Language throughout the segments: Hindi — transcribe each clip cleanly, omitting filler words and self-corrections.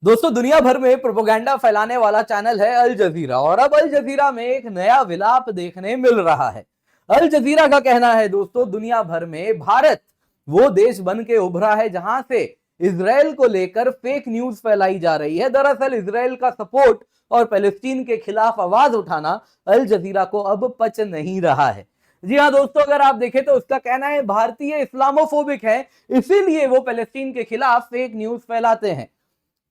दोस्तों दुनिया भर में प्रोपेगेंडा फैलाने वाला चैनल है अल जजीरा और अब अल जजीरा में एक नया विलाप देखने मिल रहा है। अल जजीरा का कहना है दोस्तों दुनिया भर में भारत वो देश बन के उभरा है जहां से इजराइल को लेकर फेक न्यूज फैलाई जा रही है। दरअसल इजराइल का सपोर्ट और पैलेस्टीन के खिलाफ आवाज उठाना अल जजीरा को अब पच नहीं रहा है। जी हाँ दोस्तों, अगर आप देखें तो उसका कहना है भारतीय इस्लामोफोबिक है, इसीलिए वो पैलेस्टीन के खिलाफ फेक न्यूज फैलाते हैं।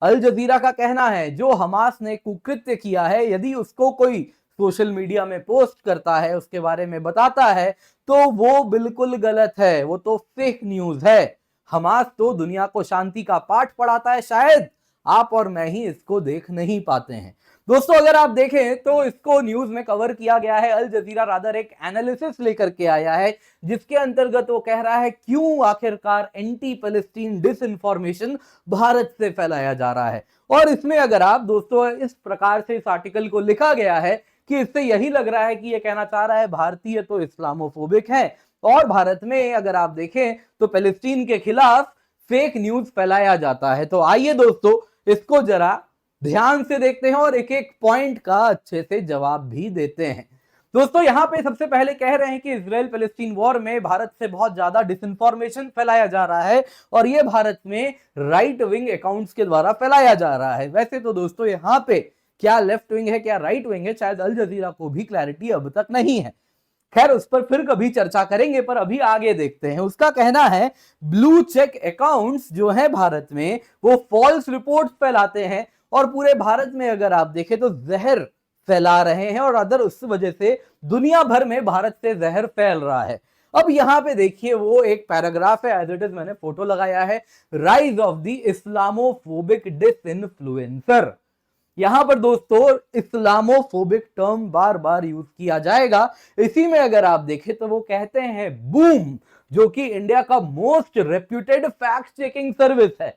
अल जजीरा का कहना है जो हमास ने कुकृत्य किया है यदि उसको कोई सोशल मीडिया में पोस्ट करता है, उसके बारे में बताता है, तो वो बिल्कुल गलत है, वो तो फेक न्यूज है। हमास तो दुनिया को शांति का पाठ पढ़ाता है, शायद आप और मैं ही इसको देख नहीं पाते हैं। दोस्तों अगर आप देखें तो इसको न्यूज में कवर किया गया है। अल जजीरा रादर एक एनालिसिस लेकर के आया है जिसके अंतर्गत वो कह रहा है क्यों आखिरकार एंटी पैलेस्टीन डिसइंफॉर्मेशन भारत से फैलाया जा रहा है। और इसमें अगर आप दोस्तों इस प्रकार से इस आर्टिकल को लिखा गया है कि इससे यही लग रहा है कि ये कहना चाह रहा है भारतीय तो इस्लामोफोबिक है और भारत में अगर आप देखें तो पैलेस्टीन के खिलाफ फेक न्यूज फैलाया जाता है। तो आइए दोस्तों इसको जरा ध्यान से देखते हैं और एक एक पॉइंट का अच्छे से जवाब भी देते हैं। दोस्तों यहां पे सबसे पहले कह रहे हैं कि इजराइल पैलेस्टीन वॉर में भारत से बहुत ज्यादा डिसइंफॉर्मेशन फैलाया जा रहा है और ये भारत में राइट विंग अकाउंट्स के द्वारा फैलाया जा रहा है। वैसे तो दोस्तों यहां पे क्या लेफ्ट विंग है क्या राइट विंग है, शायद अल जजीरा को भी क्लैरिटी अब तक नहीं है। खैर उस पर फिर कभी चर्चा करेंगे, पर अभी आगे देखते हैं। उसका कहना है ब्लू चेक अकाउंट्स जो है भारत में वो फॉल्स रिपोर्ट्स फैलाते हैं और पूरे भारत में अगर आप देखें तो जहर फैला रहे हैं और अदर उस वजह से दुनिया भर में भारत से जहर फैल रहा है। अब यहां पे देखिए वो एक पैराग्राफ है, एज इट इज मैंने फोटो लगाया है, राइज ऑफ द इस्लामोफोबिक डिसइन्फ्लुएंसर। यहां पर दोस्तों इस्लामोफोबिक टर्म बार बार यूज किया जाएगा। इसी में अगर आप देखें तो वो कहते हैं बूम, जो कि इंडिया का most reputed fact checking service है।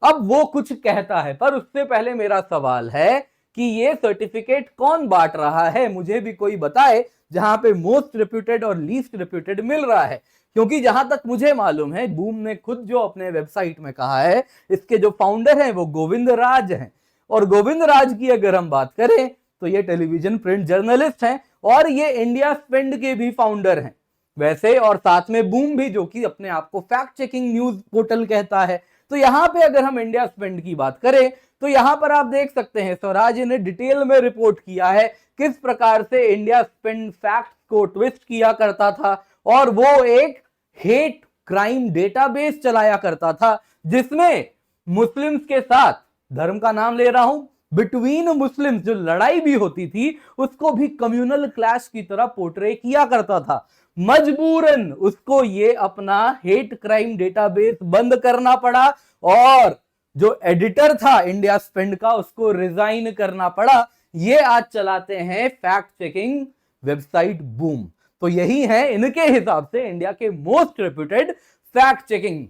अब वो कुछ कहता है, पर उससे पहले मेरा सवाल है कि ये सर्टिफिकेट कौन बांट रहा है, मुझे भी कोई बताए जहां पे मोस्ट रेप्यूटेड और लीस्ट रेप्यूटेड मिल रहा है। क्योंकि जहां तक मुझे मालूम है बूम ने खुद जो अपने वेबसाइट में कहा है, इसके जो फाउंडर हैं वो गोविंद राज हैं। और गोविंद राज की अगर हम बात करें तो ये टेलीविजन प्रिंट जर्नलिस्ट हैं और ये इंडिया स्पेंड के भी फाउंडर हैं वैसे, और साथ में बूम भी जो कि अपने आप को फैक्ट चेकिंग न्यूज पोर्टल कहता है। तो यहां पे अगर हम इंडिया स्पेंड की बात करें तो यहां पर आप देख सकते हैं स्वराज ने डिटेल में रिपोर्ट किया है किस प्रकार से इंडिया स्पेंड फैक्ट्स को ट्विस्ट किया करता था और वो एक हेट क्राइम डेटाबेस चलाया करता था जिसमें मुस्लिम्स के साथ, धर्म का नाम ले रहा हूं, बिटवीन मुस्लिम्स जो लड़ाई भी होती थी उसको भी कम्युनल क्लैश की तरह पोर्ट्रे किया करता था। मजबूरन उसको ये अपना हेट क्राइम डेटाबेस बंद करना पड़ा और जो एडिटर था इंडिया स्पेंड का उसको रिजाइन करना पड़ा। ये आज चलाते हैं फैक्ट चेकिंग वेबसाइट बूम। तो यही है इनके हिसाब से इंडिया के most reputed fact checking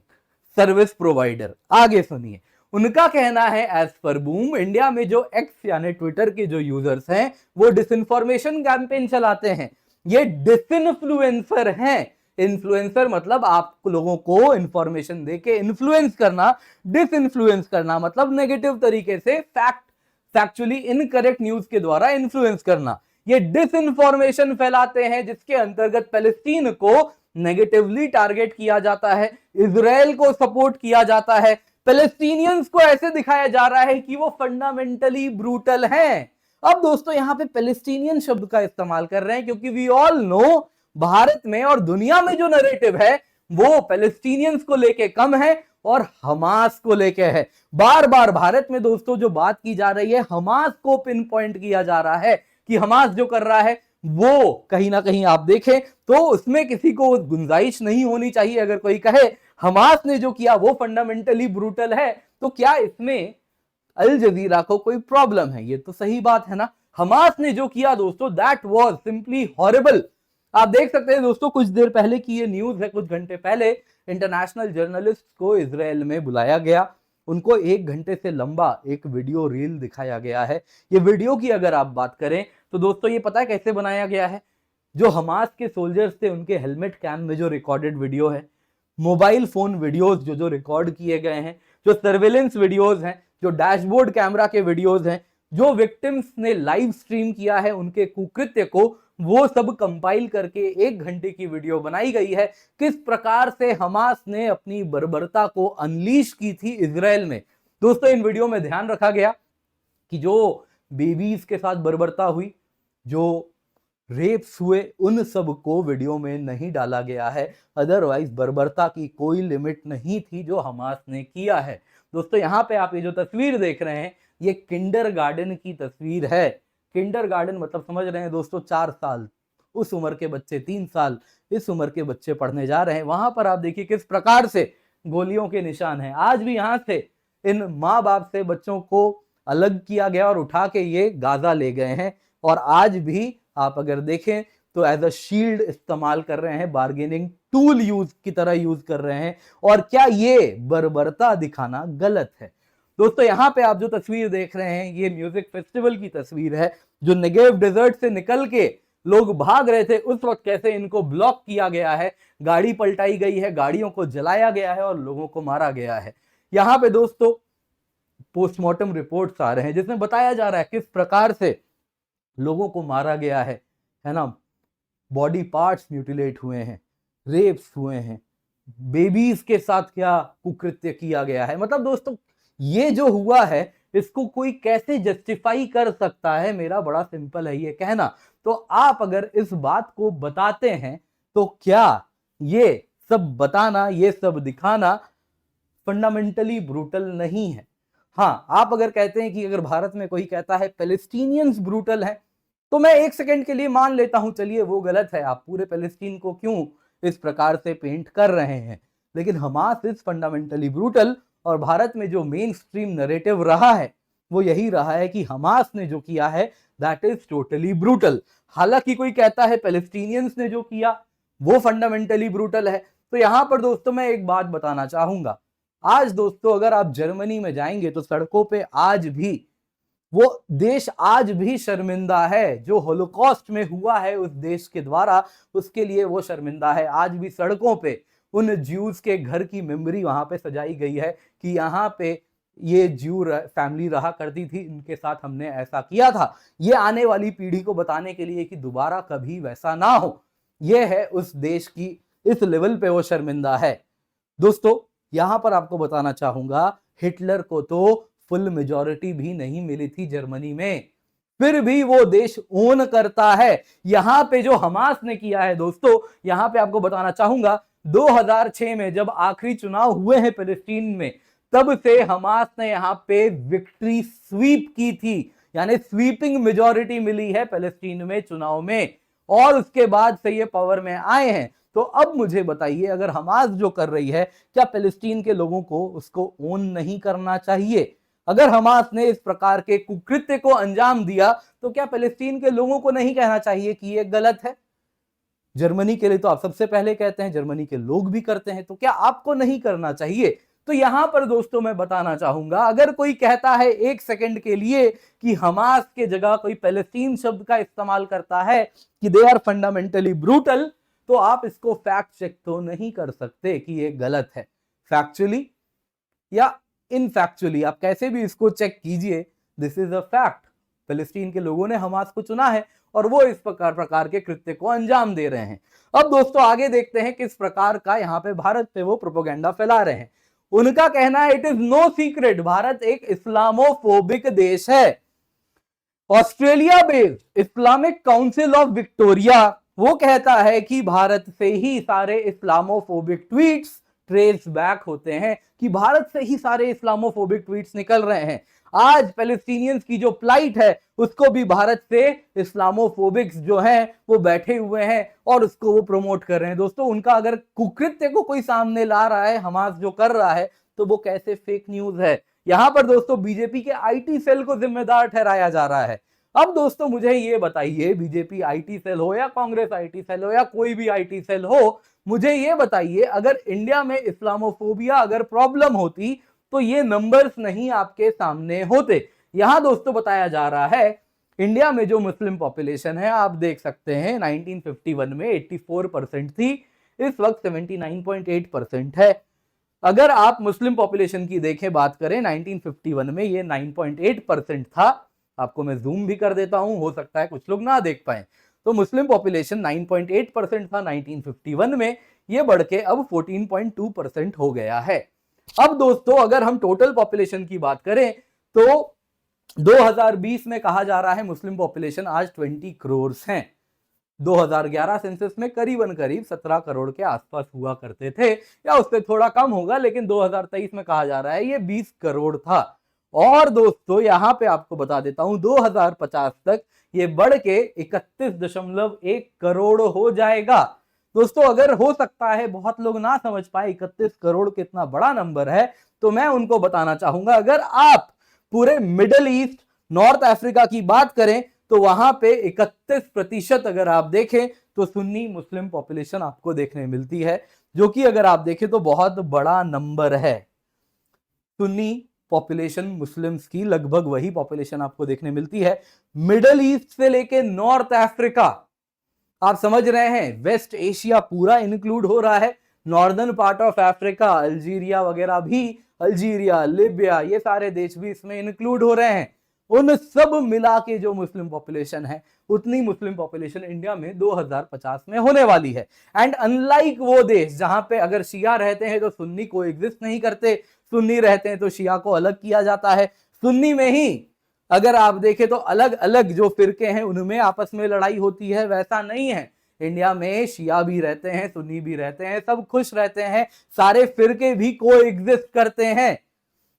service provider. आगे सुनिए, उनका कहना है एज पर बूम इंडिया में जो एक्स यानी ट्विटर के जो यूजर्स हैं वो डिसइंफॉर्मेशन कैंपेन चलाते हैं। ये डिसइन्फ्लुएंसर हैं। इन्फ्लुएंसर मतलब आप लोगों को इंफॉर्मेशन देके इन्फ्लुएंस करना, डिसइन्फ्लुएंस करना मतलब नेगेटिव तरीके से फैक्चुअली इनकरेक्ट न्यूज के द्वारा इन्फ्लुएंस करना। ये डिसइंफॉर्मेशन फैलाते हैं जिसके अंतर्गत पैलेस्टीन को नेगेटिवली टारगेट किया जाता है, इजराइल को सपोर्ट किया जाता है, पैलेस्टीनियंस को ऐसे दिखाया जा रहा है कि वो फंडामेंटली ब्रूटल हैं। अब दोस्तों यहां पे पैलेस्टीनियन शब्द का इस्तेमाल कर रहे हैं क्योंकि वी ऑल नो भारत में और दुनिया में जो नैरेटिव है वो पैलेस्टीनियंस को लेके कम है और हमास को लेके है। बार बार भारत में दोस्तों जो बात की जा रही है हमास को पिन पॉइंट किया जा रहा है कि हमास जो कर रहा है वो कहीं ना कहीं आप देखें तो उसमें किसी को गुंजाइश नहीं होनी चाहिए। अगर कोई कहे हमास ने जो किया वो फंडामेंटली ब्रूटल है तो क्या इसमें अल जजीरा को कोई प्रॉब्लम है? ये तो सही बात है ना। हमास ने जो किया दोस्तों दैट वाज सिंपली हॉरिबल। आप देख सकते हैं दोस्तों कुछ देर पहले की ये न्यूज है, कुछ घंटे पहले इंटरनेशनल जर्नलिस्ट को इजराइल में बुलाया गया, उनको 1 घंटे से लंबा एक वीडियो रील दिखाया गया है। ये वीडियो की अगर आप बात करें तो दोस्तों ये पता है कैसे बनाया गया है? जो हमास के सोल्जर्स थे उनके हेलमेट कैम में जो रिकॉर्डेड वीडियो है, मोबाइल फोन वीडियोस जो रिकॉर्ड किए गए हैं, जो सर्वेलेंस वीडियोस हैं, जो डैशबोर्ड कैमरा के वीडियोज हैं, जो विक्टिम्स ने लाइव स्ट्रीम किया है उनके कुकृत्य को, वो सब कंपाइल करके 1 घंटे की वीडियो बनाई गई है, किस प्रकार से हमास ने अपनी बर्बरता को अनलीश की थी इजराइल में। दोस्तों इन वीडियो में ध्यान रखा गया कि जो बेबीज के साथ बर्बरता हुई, जो रेप्स हुए, उन सब को वीडियो में नहीं डाला गया है। अदरवाइज बर्बरता की कोई लिमिट नहीं थी जो हमास ने किया है। दोस्तों यहाँ पे आप ये जो तस्वीर देख रहे हैं, ये किंडरगार्टन की तस्वीर है। किंडरगार्टन मतलब समझ रहे हैं दोस्तों, 4 साल, उस उम्र के बच्चे 3 साल, इस उम्र के बच्चे पढ़ने जा रहे हैं। वहां पर आप देखिए किस प्रकार से गोलियों के निशान हैं। आज भी यहाँ से इन माँ बाप से बच्चों को अलग किया गया और उठा के ये गाजा ले गए हैं, और आज भी आप अगर देखें तो एज अ शील्ड इस्तेमाल कर रहे हैं, बार्गेनिंग टूल यूज की तरह यूज कर रहे हैं। और क्या ये बर्बरता दिखाना गलत है? दोस्तों यहाँ पे आप जो तस्वीर देख रहे हैं, ये म्यूजिक फेस्टिवल की तस्वीर है, जो नेगेव डेजर्ट से निकल के लोग भाग रहे थे उस वक्त कैसे इनको ब्लॉक किया गया है, गाड़ी पलटाई गई है, गाड़ियों को जलाया गया है और लोगों को मारा गया है। यहाँ पे दोस्तों पोस्टमार्टम रिपोर्ट्स आ रहे हैं जिसमें बताया जा रहा है किस प्रकार से लोगों को मारा गया है ना। बॉडी पार्ट्स म्यूटिलेट हुए हैं, रेप्स हुए हैं, बेबीज के साथ क्या कुकृत्य किया गया है। मतलब दोस्तों ये जो हुआ है इसको कोई कैसे जस्टिफाई कर सकता है? मेरा बड़ा सिंपल है ये कहना। तो आप अगर इस बात को बताते हैं तो क्या ये सब बताना, ये सब दिखाना फंडामेंटली ब्रूटल नहीं है? हाँ, आप अगर कहते हैं कि अगर भारत में कोई कहता है पैलेस्टीनियंस ब्रूटल है, तो मैं 1 सेकंड के लिए मान लेता हूं, चलिए वो गलत है, आप पूरे पैलेस्टीन को क्यों इस प्रकार से पेंट कर रहे हैं। लेकिन हमास इज फंडामेंटली ब्रूटल, और भारत में जो मेन स्ट्रीम नरेटिव रहा है वो यही रहा है कि हमास ने जो किया है दैट इज टोटली ब्रूटल। हालांकि कोई कहता है पैलेस्टीनियंस ने जो किया वो फंडामेंटली ब्रूटल है। तो यहां पर दोस्तों मैं एक बात बताना चाहूंगा, आज दोस्तों अगर आप जर्मनी में जाएंगे तो सड़कों पे आज भी वो देश आज भी शर्मिंदा है। जो होलोकॉस्ट में हुआ है उस देश के द्वारा, उसके लिए वो शर्मिंदा है। आज भी सड़कों पे उन ज्यूज के घर की मेमोरी वहां पे सजाई गई है कि यहाँ पे ये ज्यू फैमिली रहा करती थी, इनके साथ हमने ऐसा किया था। ये आने वाली पीढ़ी को बताने के लिए कि दोबारा कभी वैसा ना हो। ये है उस देश की, इस लेवल पे वो शर्मिंदा है। दोस्तों यहां पर आपको बताना चाहूंगा, हिटलर को तो फुल मेजॉरिटी भी नहीं मिली थी जर्मनी में, फिर भी वो देश ओन करता है। यहां पे जो हमास ने किया है दोस्तों, यहां पे आपको बताना चाहूंगा 2006 में जब आखिरी चुनाव हुए हैं फिलिस्तीन में, तब से हमास ने यहां पे विक्ट्री स्वीप की थी, यानी स्वीपिंग मेजॉरिटी मिली है फिलिस्तीन में चुनाव में, और उसके बाद से ये पावर में आए हैं। तो अब मुझे बताइए, अगर हमास जो कर रही है, क्या फिलिस्तीन के लोगों को उसको ओन नहीं करना चाहिए? अगर हमास ने इस प्रकार के कुकृत्य को अंजाम दिया तो क्या फिलिस्तीन के लोगों को नहीं कहना चाहिए कि ये गलत है? जर्मनी के लिए तो आप सबसे पहले कहते हैं, जर्मनी के लोग भी करते हैं, तो क्या आपको नहीं करना चाहिए? तो यहां पर दोस्तों मैं बताना चाहूंगा, अगर कोई कहता है 1 सेकंड के लिए कि हमास के जगह कोई पैलेस्टीन शब्द का इस्तेमाल करता है कि दे आर फंडामेंटली ब्रूटल, तो आप इसको फैक्ट चेक तो नहीं कर सकते कि ये गलत है। फैक्चुअली या इनफैक्चुअली आप कैसे भी इसको चेक कीजिए, दिस इज अ फैक्ट। फिलिस्तीन के लोगों ने हमास को चुना है और वो इस प्रकार के कृत्य को अंजाम दे रहे हैं। अब दोस्तों आगे देखते हैं किस प्रकार का यहाँ पे भारत पे वो प्रोपेगेंडा फैला रहे हैं। उनका कहना है it is no secret, Bharat एक इस्लामोफोबिक देश है। Australia based Islamic council of Victoria वो कहता है कि भारत से ही सारे इस्लामोफोबिक ट्वीट्स ट्रेस बैक होते हैं, कि भारत से ही सारे इस्लामोफोबिक ट्वीट्स निकल रहे हैं। आज पैलेस्टीनियंस की जो प्लाइट है उसको भी भारत से इस्लामोफोबिक्स जो हैं वो बैठे हुए हैं और उसको वो प्रमोट कर रहे हैं। दोस्तों उनका अगर कुकृत्य को कोई सामने ला रहा है, हमास जो कर रहा है, तो वो कैसे फेक न्यूज है? यहां पर दोस्तों बीजेपी के आईटी सेल को जिम्मेदार ठहराया जा रहा है। अब दोस्तों मुझे ये बताइए, बीजेपी आईटी सेल हो या कांग्रेस आईटी सेल हो या कोई भी आईटी सेल हो, मुझे ये बताइए अगर इंडिया में इस्लामोफोबिया अगर प्रॉब्लम होती तो ये नंबर्स नहीं आपके सामने होते। यहां दोस्तों बताया जा रहा है इंडिया में जो मुस्लिम पॉपुलेशन है, आप देख सकते हैं 1951 में 84% थी, इस वक्त 79.8% है। अगर आप मुस्लिम पॉपुलेशन की देखें, बात करें 1951 में ये 9.8% था। आपको मैं जूम भी कर देता हूं, हो सकता है कुछ लोग ना देख पाए। तो मुस्लिम पॉपुलेशन 9.8% था 1951 में, ये बढ़ के अब 14.2% हो गया है। अब दोस्तों अगर हम टोटल पॉपुलेशन की बात करें तो 2020 में कहा जा रहा है मुस्लिम पॉपुलेशन आज 20 करोड़ हैं। 2011 सेंसस में करीबन करीब 17 करोड़ के आसपास हुआ करते थे, या उससे थोड़ा कम होगा, लेकिन 2023 में कहा जा रहा है ये 20 करोड़ था। और दोस्तों यहां पे आपको बता देता हूं 2050 तक ये बढ़ के 31.1 करोड़ हो जाएगा। दोस्तों अगर हो सकता है बहुत लोग ना समझ पाए 31 करोड़ कितना बड़ा नंबर है, तो मैं उनको बताना चाहूंगा, अगर आप पूरे मिडल ईस्ट, नॉर्थ अफ्रीका की बात करें तो वहां पे 31% अगर आप देखें तो सुन्नी मुस्लिम पॉपुलेशन आपको देखने मिलती है, जो कि अगर आप देखें तो बहुत बड़ा नंबर है। सुन्नी पॉपुलेशन मुस्लिम्स की लगभग वही पॉपुलेशन आपको देखने मिलती है। मिडल ईस्ट से लेके नॉर्थ अफ्रीका, आप समझ रहे हैं, वेस्ट एशिया पूरा इंक्लूड हो रहा है, northern part of Africa, Algeria वगैरह भी, अल्जीरिया, लीबिया, ये सारे देश भी इसमें इंक्लूड हो रहे हैं। उन सब मिला के जो मुस्लिम पॉपुलेशन है, उतनी मुस्लिम पॉपुलेशन इंडिया में 2050 में होने वाली है। एंड अनलाइक वो देश जहां पे अगर शिया रहते हैं तो सुन्नी को एग्जिस्ट नहीं करते, सुन्नी रहते हैं तो शिया को अलग किया जाता है। सुन्नी में ही अगर आप देखें तो अलग अलग जो फिरके हैं उनमें आपस में लड़ाई होती है, वैसा नहीं है। इंडिया में शिया भी रहते हैं, सुन्नी भी रहते हैं, सब खुश रहते हैं, सारे फिरके भी कोएग्जिस्ट करते हैं।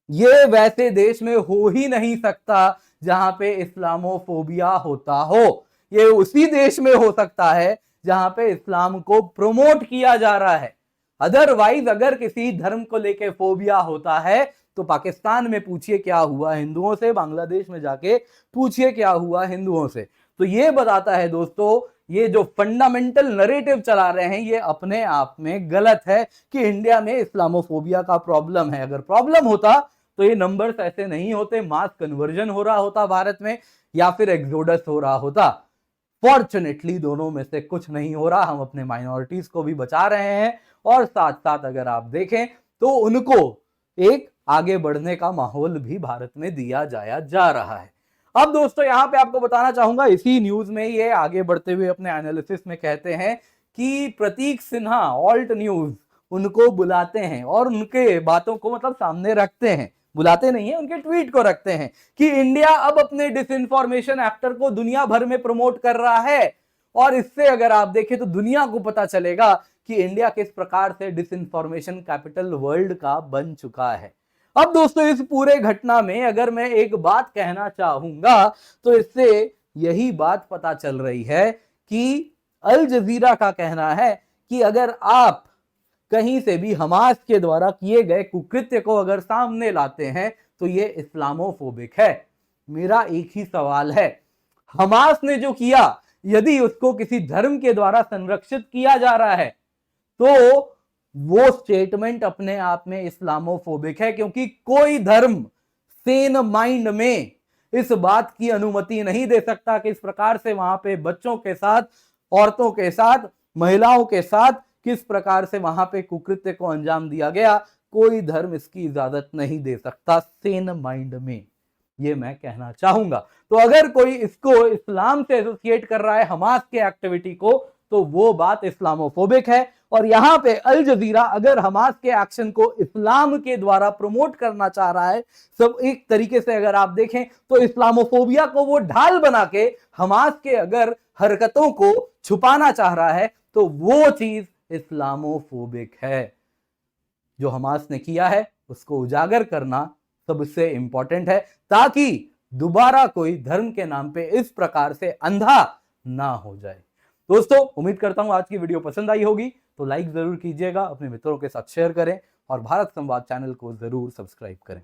ये वैसे देश में हो ही नहीं सकता जहां पे इस्लामोफोबिया होता हो। ये उसी देश में हो सकता है जहां पे इस्लाम को प्रमोट किया जा रहा है। अदरवाइज अगर किसी धर्म को लेके फोबिया होता है तो पाकिस्तान में पूछिए क्या हुआ हिंदुओं से, बांग्लादेश में जाके पूछिए क्या हुआ हिंदुओं से। तो ये बताता है दोस्तों, ये जो फंडामेंटल नरेटिव चला रहे हैं ये अपने आप में गलत है कि इंडिया में इस्लामोफोबिया का प्रॉब्लम है। अगर प्रॉब्लम होता तो ये नंबर्स ऐसे नहीं होते, मास कन्वर्जन हो रहा होता भारत में, या फिर एक्सोडस हो रहा होता। फॉर्चुनेटली दोनों में से कुछ नहीं हो रहा। हम अपने माइनॉरिटीज को भी बचा रहे हैं और साथ साथ अगर आप देखें तो उनको एक आगे बढ़ने का माहौल भी भारत में दिया जाया जा रहा है। अब दोस्तों यहां पे आपको बताना चाहूंगा, इसी न्यूज में ये आगे बढ़ते हुए अपने एनालिसिस में कहते हैं कि प्रतीक सिन्हा, ऑल्ट न्यूज, उनको बुलाते हैं और उनके बातों को मतलब सामने रखते हैं, बुलाते नहीं है, उनके ट्वीट को रखते हैं कि इंडिया अब अपने डिसइंफॉर्मेशन एक्टर को दुनिया भर में प्रमोट कर रहा है। और इससे अगर आप देखें तो दुनिया को पता चलेगा कि इंडिया किस प्रकार से डिसइंफॉर्मेशन कैपिटल वर्ल्ड का बन चुका है। अब दोस्तों इस पूरे घटना में अगर मैं एक बात कहना चाहूंगा तो इससे यही बात पता चल रही है कि अल जजीरा का कहना है कि अगर आप कहीं से भी हमास के द्वारा किए गए कुकृत्य को अगर सामने लाते हैं तो ये इस्लामोफोबिक है। मेरा एक ही सवाल है, हमास ने जो किया यदि उसको किसी धर्म के द्वारा संरक्षित किया जा रहा है तो वो स्टेटमेंट अपने आप में इस्लामोफोबिक है, क्योंकि कोई धर्म सेन माइंड में इस बात की अनुमति नहीं दे सकता कि इस प्रकार से वहां पे बच्चों के साथ, औरतों के साथ, महिलाओं के साथ किस प्रकार से वहां पे कुकृत्य को अंजाम दिया गया। कोई धर्म इसकी इजाजत नहीं दे सकता सेन माइंड में, ये मैं कहना चाहूंगा। तो अगर कोई इसको इस्लाम से एसोसिएट कर रहा है, हमास के एक्टिविटी को, तो वो बात इस्लामोफोबिक है। और यहां पे अल जजीरा अगर हमास के एक्शन को इस्लाम के द्वारा प्रमोट करना चाह रहा है, सब एक तरीके से अगर आप देखें तो इस्लामोफोबिया को वो ढाल बना के हमास के अगर हरकतों को छुपाना चाह रहा है तो वो चीज इस्लामोफोबिक है। जो हमास ने किया है उसको उजागर करना सबसे इंपॉर्टेंट है, ताकि दोबारा कोई धर्म के नाम पे इस प्रकार से अंधा ना हो जाए। दोस्तों उम्मीद करता हूं आज की वीडियो पसंद आई होगी, तो लाइक जरूर कीजिएगा, अपने मित्रों के साथ शेयर करें और भारत संवाद चैनल को जरूर सब्सक्राइब करें।